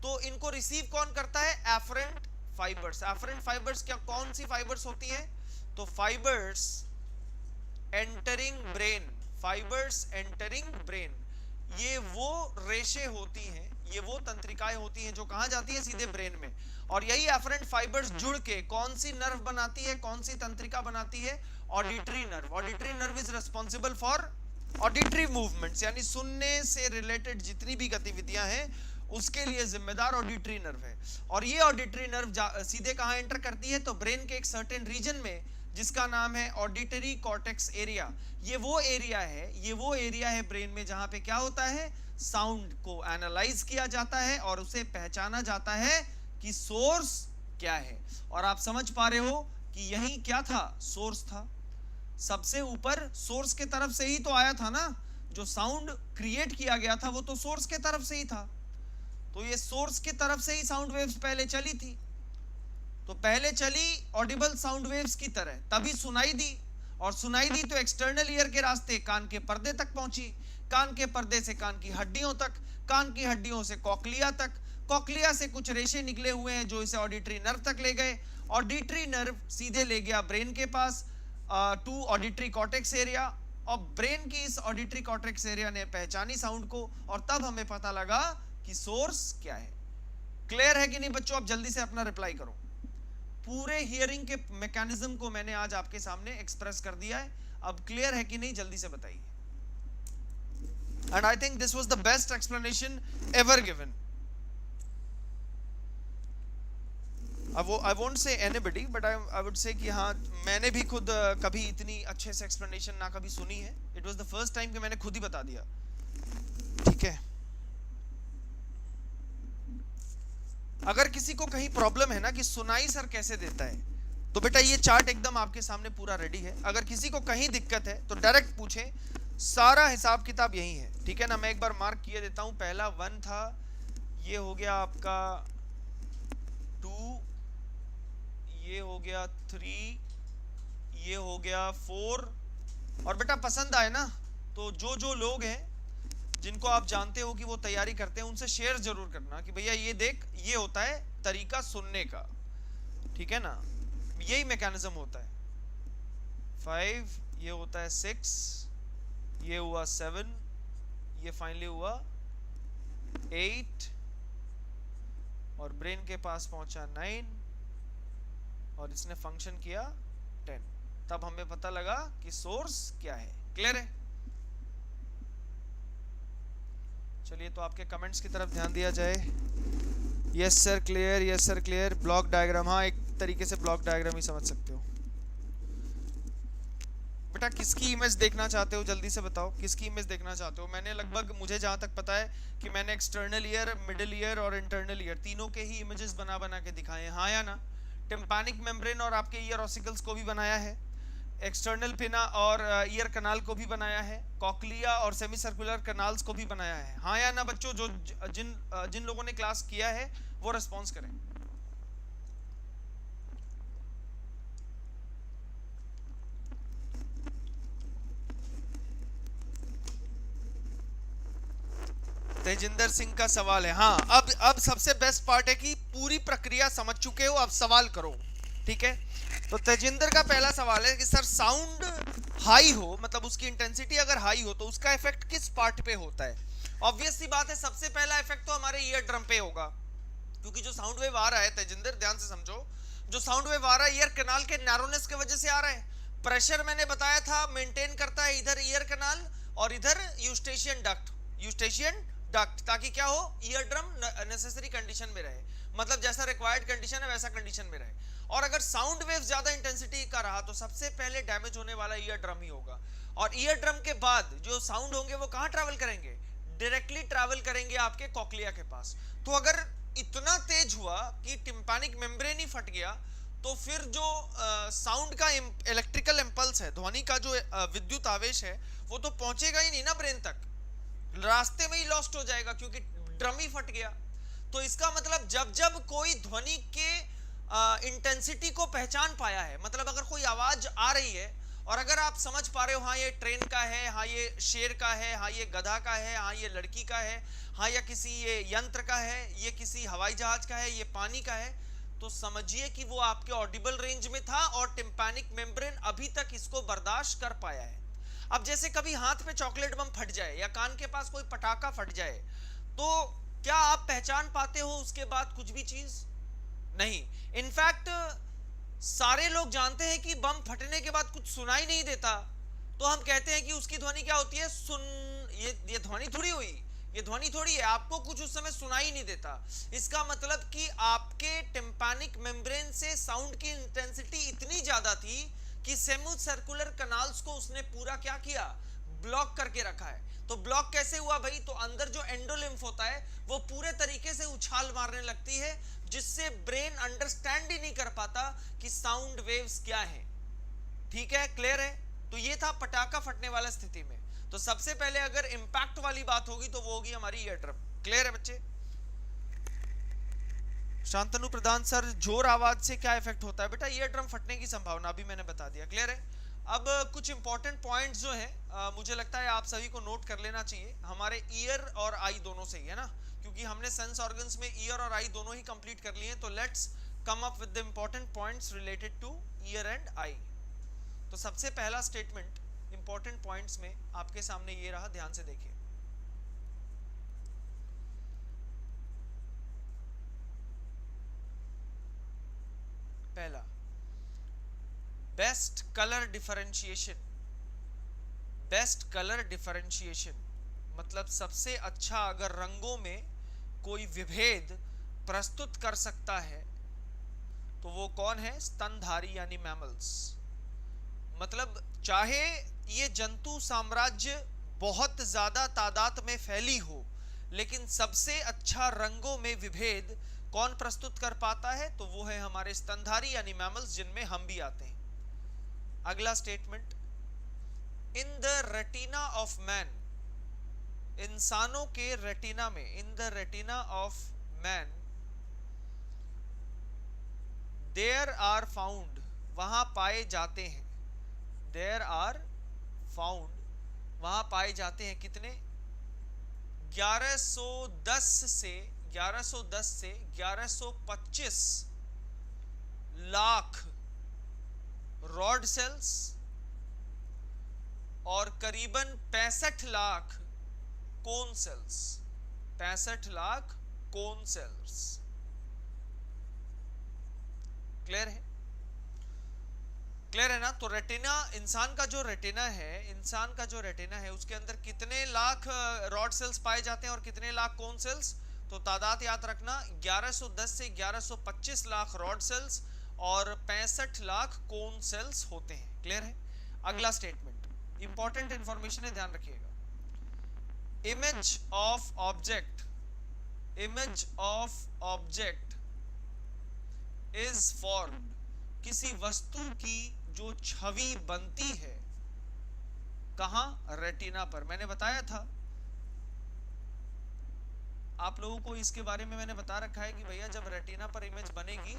तो इनको रिसीव कौन करता है? Efferent fibres. एफरेंट फाइबर्स क्या, कौन सी फाइबर्स होती हैं? तो fibres entering brain, fibres entering brain, ये वो रेशे होती हैं, ये वो तंत्रिकाएं होती हैं जो कहां जाती है? सीधे ब्रेन में। और यही एफरेंट फाइबर्स जुड़ के कौन सी नर्व बनाती है, कौन सी तंत्रिका बनाती है? Auditory nerve. Auditory nerve is responsible for auditory movements, यानी सुनने से रिलेटेड जितनी भी गतिविधियां हैं उसके लिए जिम्मेदार ऑडिटरी नर्व है। और ये ऑडिटरी नर्व सीधे कहां एंटर करती है? तो ब्रेन के एक सर्टेन रीजन में जिसका नाम है ऑडिटरी कॉर्टेक्स एरिया। ये वो एरिया है, ये वो एरिया है ब्रेन में जहां पे क्या होता है? साउंड को एनालाइज किया जाता है और उसे पहचाना जाता है कि सोर्स क्या है। और आप समझ पा रहे हो कि यही क्या था? सोर्स था। सबसे ऊपर सोर्स के तरफ से ही तो आया था ना, जो साउंड क्रिएट किया गया था वो तो सोर्स के तरफ से ही था। तो ये सोर्स की तरफ से ही साउंड वेव्स पहले चली थी। तो पहले चली ऑडिबल साउंड वेव्स की तरह, तभी सुनाई दी, और सुनाई दी तो एक्सटर्नल ईयर के रास्ते कान के पर्दे तक पहुंची, कान के पर्दे से कान की हड्डियों तक, कान की हड्डियों से कॉक्लिया तक, कॉक्लिया से कुछ रेशे निकले हुए हैं जो इसे ऑडिटरी नर्व तक ले गए, ऑडिटरी नर्व सीधे ले गया ब्रेन के पास टू ऑडिटरी कॉर्टेक्स एरिया, और ब्रेन की इस ऑडिटरी कॉर्टेक्स एरिया ने पहचानी साउंड को, और तब हमें पता लगा कि सोर्स क्या है। क्लियर है कि नहीं बच्चों? आप जल्दी से अपना रिप्लाई करो। पूरे हियरिंग के मैकेनिज्म को मैंने आज आपके सामने एक्सप्रेस कर दिया है, अब क्लियर है कि नहीं जल्दी से बताइए। And I think this was the best explanation ever given. I won't say anybody, but I would say कि हाँ, मैंने भी खुद कभी इतनी अच्छे से एक्सप्लेनेशन ना कभी सुनी है। It was the first time कि मैंने खुद ही बता दिया। ठीक है, अगर किसी को कहीं प्रॉब्लम है ना कि सुनाई सर कैसे देता है, तो बेटा ये चार्ट एकदम आपके सामने पूरा रेडी है। अगर किसी को कहीं दिक्कत है तो डायरेक्ट पूछें, सारा हिसाब किताब यही है, ठीक है ना। मैं एक बार मार्क किए देता हूं, पहला 1 था, ये हो गया आपका 2, ये हो गया 3, ये हो गया 4। और बेटा पसंद आए ना तो जो जो लोग हैं जिनको आप जानते हो कि वो तैयारी करते हैं, उनसे शेयर जरूर करना कि भैया ये देख, ये होता है तरीका सुनने का, ठीक है ना। यही मैकेनिज्म होता है। 5, ये होता है 6, ये हुआ 7, ये फाइनली हुआ 8, और ब्रेन के पास पहुंचा 9, और इसने फंक्शन किया 10। तब हमें पता लगा कि सोर्स क्या है। क्लियर है? चलिए तो आपके कमेंट्स की तरफ ध्यान दिया जाए। Yes sir clear, yes sir clear. Block diagram, हाँ एक तरीके से ब्लॉक डायग्राम ही समझ सकते हो। बेटा किसकी इमेज देखना चाहते हो, जल्दी से बताओ किसकी इमेज देखना चाहते हो। मैंने लगभग, मुझे जहां तक पता है कि मैंने एक्सटर्नल ईयर, मिडिल ईयर और इंटरनल ईयर तीनों के ही इमेजेस बना बना के दिखाए हैं, हाँ या ना। टिम्पैनिक मेम्ब्रेन और आपके ईयर ऑसिकल्स को भी बनाया है, एक्सटर्नल पिना और ईयर कनाल को भी बनाया है, कॉक्लिया और सेमी सर्कुलर कनाल्स को भी बनाया है, हाँ या ना बच्चों। जो जिन लोगों ने क्लास किया है वो रिस्पॉन्स करें। तेजिंदर सिंह का सवाल है, हाँ अब सबसे बेस्ट पार्ट है कि पूरी प्रक्रिया समझ चुके हो, अब सवाल करो, ठीक है। तो तेजिंदर का पहला सवाल है कि सर साउंड हाई हो, मतलब उसकी इंटेंसिटी अगर हाई हो तो उसका इफेक्ट किस पार्ट पे होता है। ऑब्वियस सी बात है, सबसे पहला इफेक्ट तो हमारे ईयर ड्रम पे होगा, क्योंकि जो साउंड वेव आ रहा है, तेजिंदर ध्यान से समझो, जो साउंड वेव आ रहा है ईयर कनाल के नैरोनेस की वजह से आ रहा है। प्रेशर मैंने बताया था मेंटेन करता है इधर ईयर कनाल और इधर यूस्टेशियन डक्ट, ताकि क्या हो, ईयर ड्रम नेसेसरी कंडीशन में रहे, मतलब जैसा रिक्वायर्ड कंडीशन है वैसा कंडीशन में रहे। और अगर साउंड वेव ज्यादा इंटेंसिटी का रहा तो सबसे पहले डैमेज होने वाला ईयर ड्रम ही होगा। और ईयर ड्रम के बाद जो साउंड होंगे वो कहां ट्रैवल करेंगे, डायरेक्टली ट्रैवल करेंगे आपके कॉक्लिया के पास। तो अगर इतना तेज हुआ कि टिम्पैनिक मेम्ब्रेन ही फट गया, तो फिर जो साउंड का इलेक्ट्रिकल इंपल्स है, ध्वनि का जो विद्युत आवेश है, वो तो पहुंचेगा ही नहीं ना ब्रेन तक, रास्ते में ही लॉस्ट हो जाएगा क्योंकि ड्रम ही फट गया। तो इसका मतलब जब जब कोई ध्वनि के इंटेंसिटी को पहचान पाया है, मतलब अगर कोई आवाज आ रही है और अगर आप समझ पा रहे हो हाँ ये ट्रेन का है, हाँ ये शेर का है, हाँ ये गधा का है, हाँ ये लड़की का है, हाँ या किसी ये यंत्र का है, ये किसी हवाई जहाज का है, ये पानी का है, तो समझिए कि वो आपके ऑडिबल रेंज में था और टिम्पैनिक मेम्ब्रेन अभी तक इसको बर्दाश्त कर पाया है। अब जैसे कभी हाथ पे चॉकलेट बम फट जाए या कान के पास कोई पटाखा फट जाए, तो क्या आप पहचान पाते हो उसके बाद कुछ भी चीज? नहीं। इनफैक्ट सारे लोग जानते हैं कि बम फटने के बाद कुछ सुनाई नहीं देता, तो हम कहते हैं कि उसकी ध्वनि क्या होती है, सुन। ये ध्वनि थोड़ी हुई, ये ध्वनि थोड़ी है, आपको कुछ उस समय सुनाई नहीं देता। इसका मतलब कि आपके टिम्पैनिक मेम्ब्रेन से साउंड की इंटेंसिटी इतनी ज्यादा थी कि सेमी सर्कुलर कनाल्स को उसने पूरा क्या किया, ब्लॉक करके रखा है। तो ब्लॉक कैसे हुआ भाई, तो अंदर जो एंडोलिम्फ होता है वो पूरे तरीके से उछाल मारने लगती है, जिससे ब्रेन अंडरस्टैंड ही नहीं कर पाता कि साउंड वेव्स क्या है। ठीक है, क्लियर है? तो ये था पटाखा फटने वाला स्थिति में। तो सबसे पहले अगर इंपैक्ट वाली बात होगी तो वो होगी हमारी ईयर ड्रम। क्लियर है बच्चे? शांतनु प्रधान सर, जोर आवाज से क्या इफेक्ट होता है? बेटा ईयर ड्रम फटने की संभावना अभी मैंने बता दिया। क्लियर है? अब कुछ इंपॉर्टेंट पॉइंट्स जो हैं मुझे लगता है आप सभी को नोट कर लेना चाहिए, हमारे ईयर और आई दोनों से ही है ना, क्योंकि हमने सेंस ऑर्गन्स में ईयर और आई दोनों ही कंप्लीट कर लिए हैं। तो let's come up with the important points related two year and I. तो सबसे पहला स्टेटमेंट इंपॉर्टेंट पॉइंट्स में आपके सामने ये रहा, ध्यान से देखिए। पहला, best colour differentiation. Best colour differentiation मतलब सबसे अच्छा अगर रंगों में कोई विभेद प्रस्तुत कर सकता है तो वो कौन है? स्तनधारी यानी मैमल्स। मतलब चाहे ये जंतु साम्राज्य बहुत ज्यादा तादाद में फैली हो, लेकिन सबसे अच्छा रंगों में विभेद कौन प्रस्तुत कर पाता है? तो वो है हमारे स्तनधारी यानी मैमल्स, जिनमें हम भी आते हैं। अगला statement, in the retina of man, इंसानों के रेटिना में, in the retina of man there are found, वहां पाए जाते हैं, देयर आर फाउंड, वहां पाए जाते हैं कितने? 1110 से 1125 लाख रॉड सेल्स और करीबन 65 lakh cone cells, 65 lakh cone cells. Clear है? क्लियर है ना? तो रेटिना, इंसान का जो रेटिना है, इंसान का जो रेटिना है उसके अंदर कितने लाख रॉड सेल्स पाए जाते हैं और कितने लाख कोन सेल्स? तो तादाद याद रखना, 1110 से 1125 लाख रॉड सेल्स और 65 लाख कोन सेल्स होते हैं। क्लियर है? अगला स्टेटमेंट इंपॉर्टेंट इंफॉर्मेशन है, ध्यान रखिएगा। Image of object, image of object is formed, किसी वस्तु की जो छवि बनती है कहां? रेटिना पर। मैंने बताया था आप लोगों को, इसके बारे में मैंने बता रखा है कि भैया जब रेटिना पर इमेज बनेगी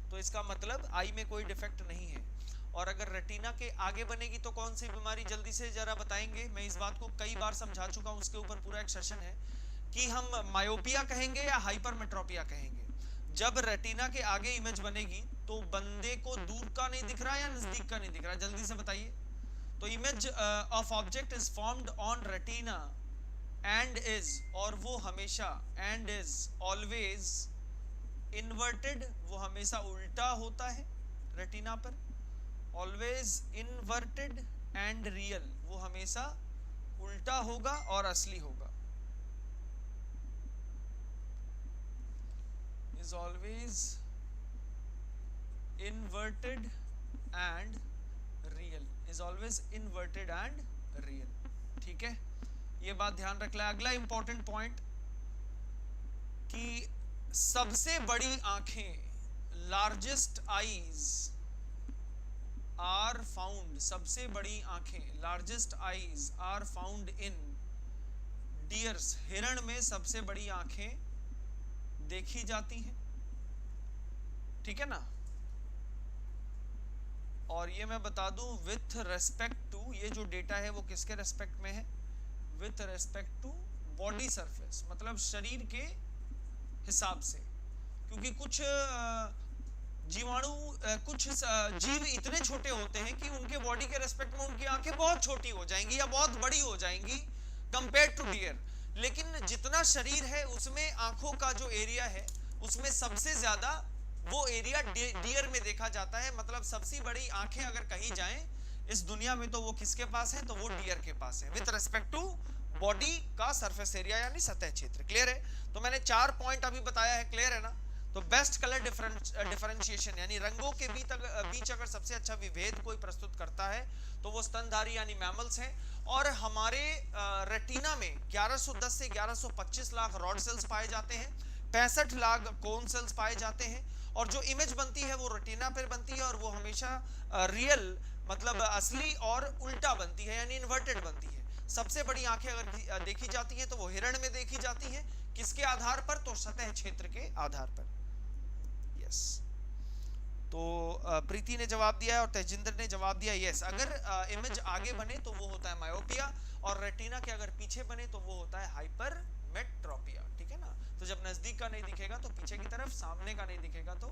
तो इसका मतलब आई में कोई डिफेक्ट नहीं है, और अगर रेटिना के आगे बनेगी तो कौन सी बीमारी? जल्दी से जरा बताएंगे। मैं इस बात को कई बार समझा चुका हूं, उसके ऊपर पूरा एक सेशन है कि हम मायोपिया कहेंगे या हाइपरमेट्रोपिया कहेंगे। जब रेटिना के आगे इमेज बनेगी तो बंदे को दूर का नहीं दिख रहा या नजदीक का नहीं दिख रहा? जल्दी से बताइए। तो image of object is formed on retina and is, और वो हमेशा, एंड इज ऑलवेज इन्वर्टेड, वो हमेशा उल्टा होता है रेटिना पर, ऑलवेज इन्वर्टेड एंड रियल, वो हमेशा उल्टा होगा और असली होगा। Is always inverted and real, is always inverted and real। ठीक है, ये बात ध्यान रख लें। अगला इंपॉर्टेंट पॉइंट कि सबसे बड़ी आंखें, लार्जेस्ट आईज आर फाउंड, सबसे बड़ी आंखें, largest eyes are found in deers, हिरण में सबसे बड़ी आंखें देखी जाती हैं। ठीक है ना? और ये मैं बता दूं विथ रेस्पेक्ट टू, ये जो डेटा है वो किसके रेस्पेक्ट में है? With respect to body surface, मतलब शरीर के हिसाब से, क्योंकि कुछ जीवाणु, कुछ जीव इतने छोटे होते हैं कि उनके बॉडी के रेस्पेक्ट में उनकी आंखें बहुत छोटी हो जाएंगी या बहुत बड़ी हो जाएंगी कंपेयर टू डियर, लेकिन जितना शरीर है उसमें आंखों का जो एरिया है उसमें सबसे ज्यादा वो एरिया डियर में देखा जाता है। मतलब सबसे बड़ी आंखें अगर कहीं जाएं इस दुनिया में तो वो किसके पास है? तो वो डियर के पास है, विथ रेस्पेक्ट टू बॉडी का सरफेस एरिया यानी सतह क्षेत्र। क्लियर है? तो मैंने 4 पॉइंट अभी बताया है। क्लियर है ना? तो बेस्ट कलर डिफरेंशिएशन यानी रंगों के बीच अगर सबसे अच्छा विभेद कोई प्रस्तुत करता है तो वो स्तनधारी यानी मैमल्स हैं। और हमारे रेटिना में 1110 से 1125 लाख रॉड सेल्स पाए जाते हैं, 65 लाख कोन सेल्स पाए जाते हैं, और जो इमेज बनती है वो रेटिना पर बनती है और वो हमेशा रियल मतलब असली और उल्टा बनती है यानी इन्वर्टेड बनती है। सबसे बड़ी आंखें अगर देखी जाती हैं तो वो हिरण में देखी जाती हैं। किसके आधार पर? तो सतह क्षेत्र के आधार पर। यस, तो प्रीति ने जवाब दिया है और तेजिंदर ने जवाब दिया यस। अगर इमेज आगे बने तो वो होता है मायोपिया, और रेटिना के अगर पीछे बने तो वो होता है हाइपरमेट्रोपिया। ठीक है ना? तो जब नजदीक का नहीं दिखेगा तो पीछे की तरफ, सामने का नहीं दिखेगा तो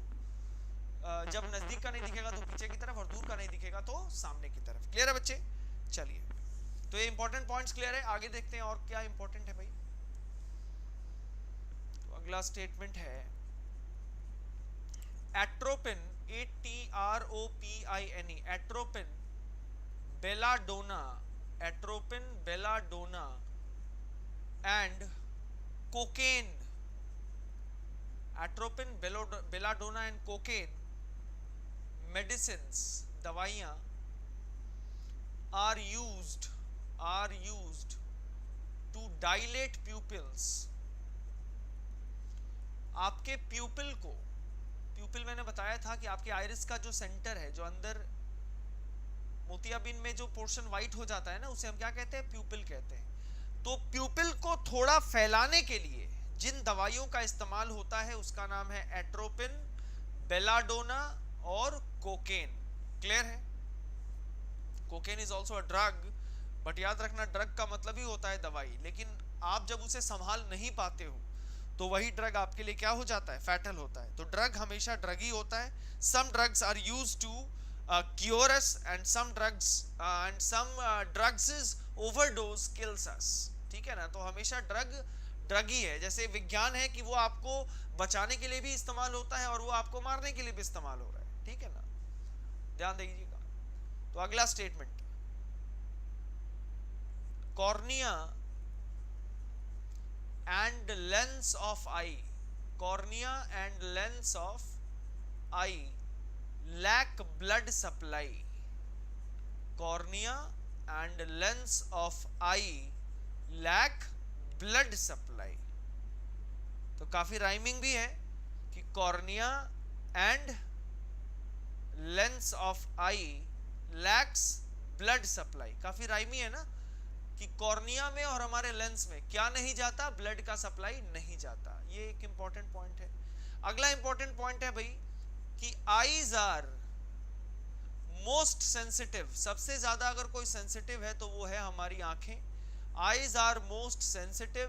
जब नजदीक का नहीं दिखेगा तो पीछे की तरफ, और दूर का नहीं दिखेगा तो सामने की तरफ। क्लियर है बच्चे? चलिए, तो ये इंपॉर्टेंट पॉइंट्स क्लियर है। आगे देखते हैं और क्या इंपॉर्टेंट है भाई। तो अगला स्टेटमेंट है atropine, ATROPINE, atropine belladonna, atropine belladonna and cocaine, atropine belladonna and cocaine medicines, दवाइयां are used to dilate pupils. आपके प्यूपिल मैंने बताया था कि आपके आइरिस का जो सेंटर है, जो अंदर मोतियाबिंद में जो पोर्शन व्हाइट हो जाता है ना, उसे हम क्या कहते हैं? प्यूपिल कहते हैं। तो प्यूपिल को थोड़ा फैलाने के लिए जिन दवाइयों का इस्तेमाल होता है उसका नाम है एट्रोपिन, बेलाडोना और कोकेन। क्लियर है? Cocaine is also a drug, but याद रखना ड्रग का मतलब ही होता है दवाई, लेकिन आप जब उसे संभाल नहीं पाते हो तो वही ड्रग आपके लिए क्या हो जाता है? फैटल होता है। तो ड्रग हमेशा ड्रग ही होता है। Some drugs are used to cure us and some drugs is overdose kills us. ठीक है ना? तो हमेशा ड्रग ही है। जैसे विज्ञान है कि वो आपको बचाने के लिए भी इस्तेमाल होता है और वो आपको मारने के लिए भी इस्तेमाल हो रहा है। ठीक है ना? ध्यान दीजिएगा। तो अगला statement, cornea and lens of eye, cornea and lens of eye lack blood supply. Cornea and lens of eye lack blood supply. तो काफी राइमिंग भी है कि cornea and lens of I lakhs blood supply. काफी राइमी है ना कि cornea में और हमारे लेंस में क्या नहीं जाता? ब्लड का सप्लाई नहीं जाता। ये एक इंपॉर्टेंट पॉइंट है। अगला इंपॉर्टेंट पॉइंट है भाई कि आईज आर मोस्ट सेंसिटिव। सबसे ज्यादा अगर कोई सेंसिटिव है तो वो है हमारी आंखें। Eyes are most sensitive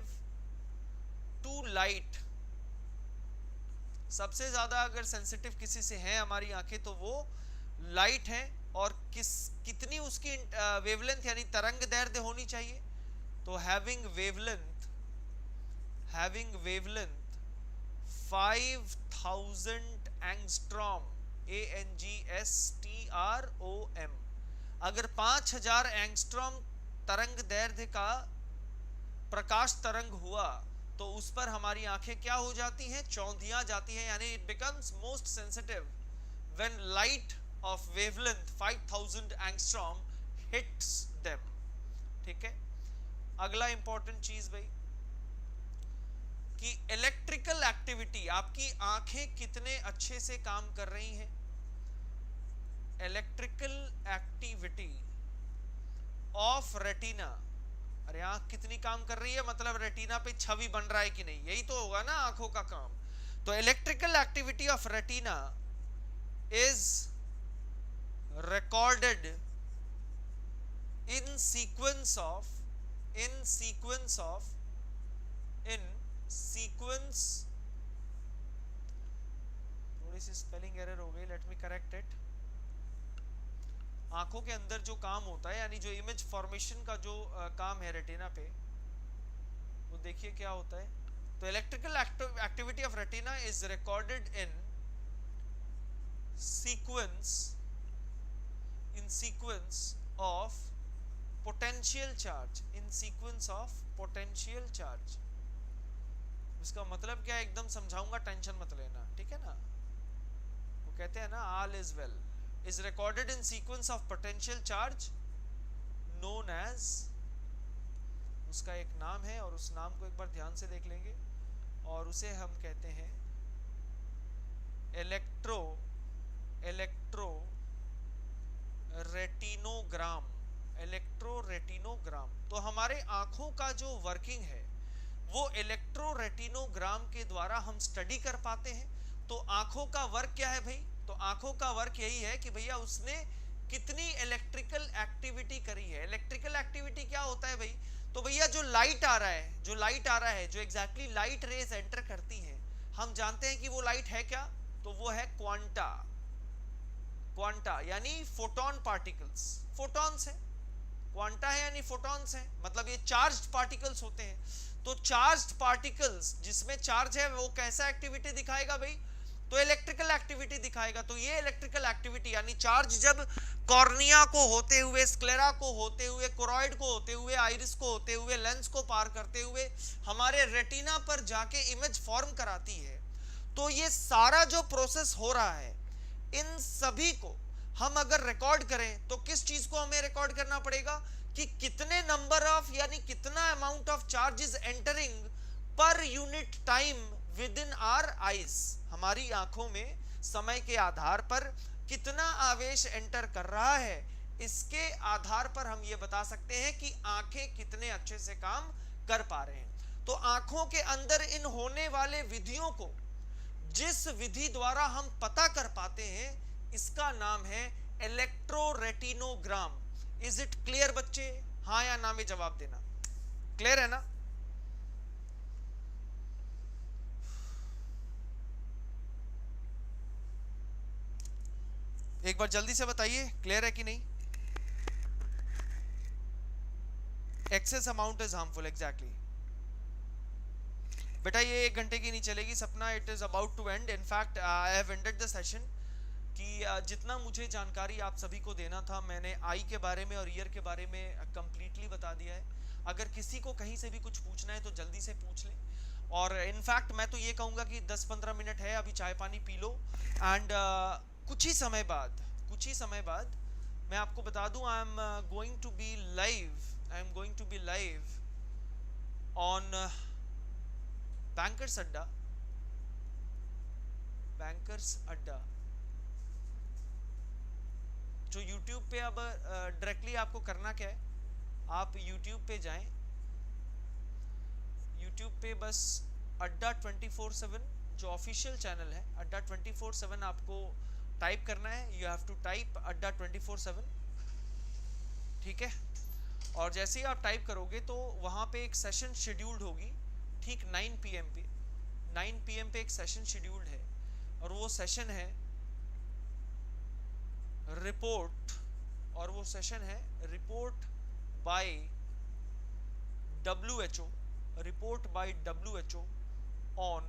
to light. सबसे ज्यादा अगर सेंसिटिव किसी से है हमारी आंखें तो वो लाइट है। और कितनी उसकी वेवलेंथ यानी तरंग दैर्ध्य होनी चाहिए? तो हैविंग वेवलेंथ 5000 एंगस्ट्रॉम, ANGSTROM। अगर 5000 एंगस्ट्रॉम तरंग दैर्ध्य का प्रकाश तरंग हुआ तो उस पर हमारी आंखें क्या हो जाती हैं? चौंधिया जाती हैं। यानी it becomes most sensitive when light of wavelength 5000 angstrom hits them। ठीक है? अगला इंपॉर्टेंट चीज भाई कि इलेक्ट्रिकल एक्टिविटी, आपकी आंखें कितने अच्छे से काम कर रही हैं? Electrical activity of retina. अरे आंख कितनी काम कर रही है? मतलब रेटिना पे छवि बन रहा है कि नहीं, यही तो होगा ना आंखों का काम। तो electrical activity of retina is recorded in sequence of थोड़ी सी स्पेलिंग एरर हो गई, लेट मी करेक्ट इट। आंखों के अंदर जो काम होता है यानी जो इमेज फॉर्मेशन का जो काम है रेटिना पे, वो देखिए क्या होता है। तो electrical activity of retina is recorded in sequence of potential charge, इसका मतलब क्या है एकदम समझाऊंगा, टेंशन मत लेना। ठीक है ना? वो कहते हैं ना all is well is recorded in sequence of potential charge known as, उसका एक नाम है और उस नाम को एक बार ध्यान से देख लेंगे और उसे हम कहते हैं इलेक्ट्रो रेटिनोग्राम। तो हमारे आंखों का जो वर्किंग है वो इलेक्ट्रो रेटिनोग्राम के द्वारा हम स्टडी कर पाते हैं। तो आंखों का वर्क क्या है भाई? तो आंखों का वर्क यही है कि भैया उसने कितनी इलेक्ट्रिकल एक्टिविटी करी है। इलेक्ट्रिकल एक्टिविटी क्या होता है भाई? तो भैया जो लाइट आ रहा है, जो एग्जैक्टली लाइट रेज एंटर करती है, हम जानते हैं कि वो लाइट है क्या? तो वो है क्वांटा यानी फोटोन पार्टिकल्स। फोटॉन्स है, क्वांटा है यानी फोटॉन्स है, मतलब ये चार्ज्ड पार्टिकल्स होते हैं। तो चार्ज्ड पार्टिकल्स जिसमें चार्ज है वो कैसा एक्टिविटी दिखाएगा भाई? तो इलेक्ट्रिकल एक्टिविटी दिखाएगा। तो ये इलेक्ट्रिकल एक्टिविटी यानी चार्ज जब कॉर्निया को होते हुए, स्क्लेरा को होते हुए, कोरॉइड को होते हुए, आइरिस को होते हुए, लेंस को पार करते हुए हमारे रेटिना पर जाके इमेज फॉर्म कराती है। तो ये सारा जो प्रोसेस हो रहा है, इन सभी को हम अगर रिकॉर्ड करें तो किस चीज को हमें रिकॉर्ड करना पड़ेगा? कि कितने नंबर ऑफ यानी कितना amount of charges entering per unit time within our eyes, हमारी आंखों में समय के आधार पर कितना आवेश एंटर कर रहा है, इसके आधार पर हम ये बता सकते हैं कि आंखें कितने अच्छे से काम कर पा रहे हैं। तो आंखों के अंदर इन होने वाले विधियों को, जिस विधि द्वारा हम पता कर पाते हैं, इसका नाम है इलेक्ट्रोरेटिनोग्राम। इज इट क्लियर बच्चे? हाँ या ना में जवाब देना। क्लियर है ना? एक बार जल्दी से बताइए, क्लियर है कि नहीं? Excess amount is harmful, exactly. बेटा ये 1 घंटे की नहीं चलेगी Sapna, it is about to end. In fact I have ended the session कि जितना मुझे जानकारी आप सभी को देना था मैंने आई के बारे में और ईयर के बारे में कंप्लीटली बता दिया है। अगर किसी को कहीं से भी कुछ पूछना है तो जल्दी से पूछ लें। और इनफैक्ट मैं तो ये कहूँगा कि 10-15 मिनट है, अभी चाय पानी पी लो एंड कुछ ही समय बाद मैं आपको बता दूं, I am going to be live on Bankers Adda जो YouTube पे। अब डायरेक्टली आपको करना क्या है, आप YouTube पे जाएं, YouTube पे बस अड्डा 24/7 जो ऑफिशियल चैनल है, अड्डा 24/7 आपको टाइप करना है। यू हैव टू टाइप अड्डा 24/7, ठीक है। और जैसे ही आप टाइप करोगे तो वहां पे एक सेशन शेड्यूल्ड होगी, ठीक 9 PM पे। 9 PM पे एक सेशन शेड्यूल्ड है और वो सेशन है रिपोर्ट, और वो सेशन है report by WHO, report by WHO on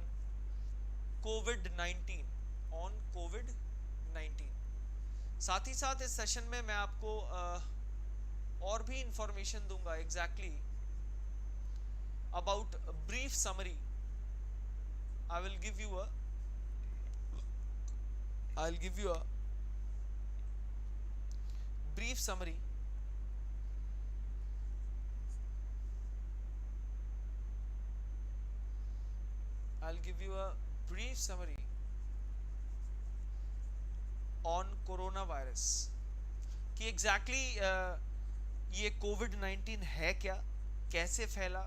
कोविड-19, साथ ही साथ इस सेशन में मैं आपको और भी इंफॉर्मेशन दूंगा exactly about brief summary. I will give you a brief summary on coronavirus कि एग्जैक्टली ये कोविड-19 है क्या, कैसे फैला,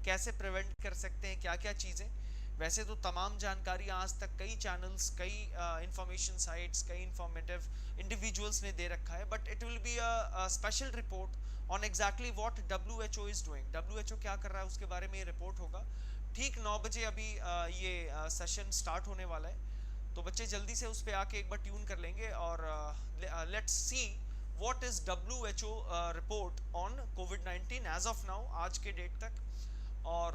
कैसे प्रिवेंट कर सकते हैं, क्या क्या चीजें। वैसे तो तमाम जानकारी आज तक कई चैनल्स, कई इंफॉर्मेशन साइट्स, कई इंफॉर्मेटिव इंडिविजुअल्स ने दे रखा है, but it will be a special report on exactly what WHO is doing. WHO क्या कर रहा है उसके बारे में ये रिपोर्ट होगा। ठीक 9 बजे अभी ये सेशन स्टार्ट होने वाला है, तो बच्चे जल्दी से उस पर आके एक बार ट्यून कर लेंगे और let's see what is WHO report on कोविड-19 एज ऑफ नाउ, आज के डेट तक। और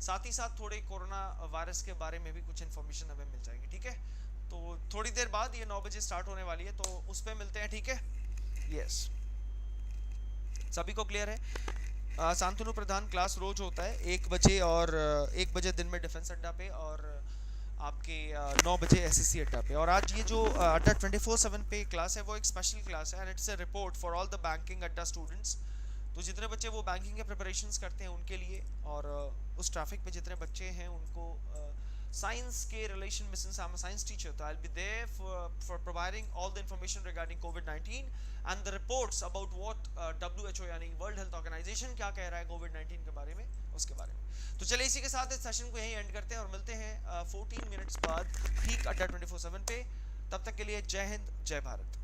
साथ ही साथ थोड़े कोरोना वायरस के बारे में भी कुछ इन्फॉर्मेशन हमें मिल जाएगी, ठीक है। तो थोड़ी देर बाद ये 9 बजे स्टार्ट होने वाली है, तो उस पर मिलते हैं, ठीक है। यस, सभी को क्लियर है? शांतनु प्रधान क्लास रोज होता है 1 बजे, और 1 बजे दिन में डिफेंस अड्डा पे, और आपके 9 बजे SSC अड्डा पे। और आज ये जो अड्डा 24/7 पे क्लास है वो एक स्पेशल क्लास है and it's a report for all the banking अड्डा स्टूडेंट्स। तो जितने बच्चे वो बैंकिंग के प्रिपरेशंस करते हैं उनके लिए, और उस ट्रैफिक पे जितने बच्चे हैं उनको साइंस के रिलेशन में, since I am a science teacher, तो I will be there for providing all the information regarding कोविड-19 and the reports about what WHO यानी वर्ल्ड हेल्थ ऑर्गेनाइजेशन क्या कह रहा है कोविड-19 के बारे में, उसके बारे में। तो चलिए इसी के साथ इस सेशन को यहीं एंड करते हैं और मिलते हैं 14 मिनट्स बाद ठीक अड्डा 24/7 पे। तब तक के लिए जय हिंद, जय भारत।